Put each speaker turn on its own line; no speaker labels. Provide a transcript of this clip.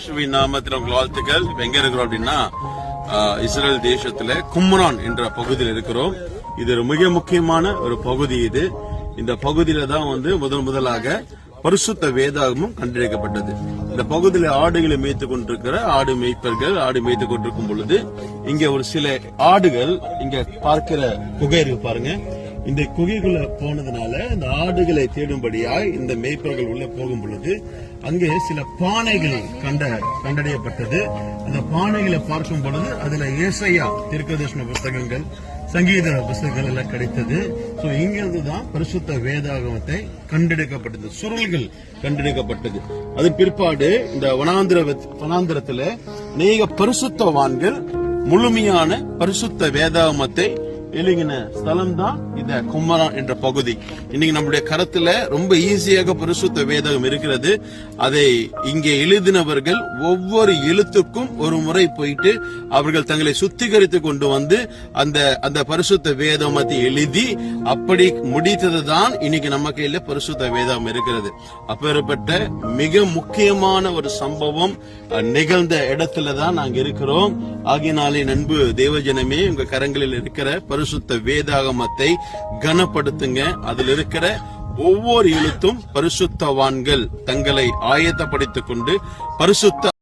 இயேசுவின் நாமத்தில் உங்கள் வாழ்த்துக்கள். எங்க இருக்கிறோம் அப்படின்னா இஸ்ரேல் தேசத்துல கும்ரான் என்ற பகுதியில் இருக்கிறோம். இது ஒரு மிக முக்கியமான ஒரு பகுதி. இந்த பகுதியில தான் முதலாக பரிசுத்த வேதாகமும் கண்டறியப்பட்டது. இந்த பகுதியில ஆடுகளை மேய்த்துக் கொண்டிருக்கிற ஆடு மேய்த்துக் கொண்டிருக்கும் பொழுது இங்க ஒரு சில ஆடுகள் இங்க பார்க்கிற குகை இருக்கு பாருங்க. இந்த குகைக்குள்ள போனதுனால இந்த ஆடுகளை தேடும்படியாய் இந்த மேய்ப்பர்கள் உள்ள போகும் பொழுது அங்கே சில பானைகள் கண்டறியப்பட்டது. அந்த பானைகளை பார்க்கும் பொழுது அதுல ஏசாயா தீர்க்கதரிசன புஸ்தகங்கள், சங்கீத புஸ்தகங்கள் எல்லாம் கிடைத்தது. சோ இங்கிருந்து தான் பரிசுத்த வேதாகமத்தை கண்டெடுக்கப்பட்டது, சுருள்கள் கண்டெடுக்கப்பட்டது. அதன் பிற்பாடு இந்த வனாந்திரத்துல அநேக பரிசுத்தவான்கள் முழுமையான பரிசுத்த வேதாகமத்தை எழுதின ஸ்தலம் தான் இந்த கும்ரான் என்ற பகுதி. இன்னைக்கு நம்முடைய கரத்துல ரொம்ப ஈஸியாக பரிசுத்த வேதகம் இருக்கிறது. அதை இங்கே எழுதினவர்கள் ஒவ்வொரு எழுத்துக்கும் ஒரு முறை போயிட்டு அவர்கள் தங்களை சுத்திகரித்து கொண்டு வந்து அந்த பரிசுத்த வேதகத்தை எழுதி அப்படி முடித்ததுதான் இன்னைக்கு நம்ம கையில பரிசுத்த வேதகம் இருக்கிறது. அப்பேற்பட்ட மிக முக்கியமான ஒரு சம்பவம் நிகழ்ந்த இடத்துலதான் நாங்க இருக்கிறோம். ஆகினாலே நண்பு தேவஜனமே, உங்க கரங்களில் இருக்கிற பரிசுத்த வேதாகமத்தை கனப்படுத்துங்க. அதில் இருக்கிற ஒவ்வொரு எழுத்தும் பரிசுத்தவான்கள் தங்களை ஆயத்தப்படுத்திக் கொண்டு பரிசுத்த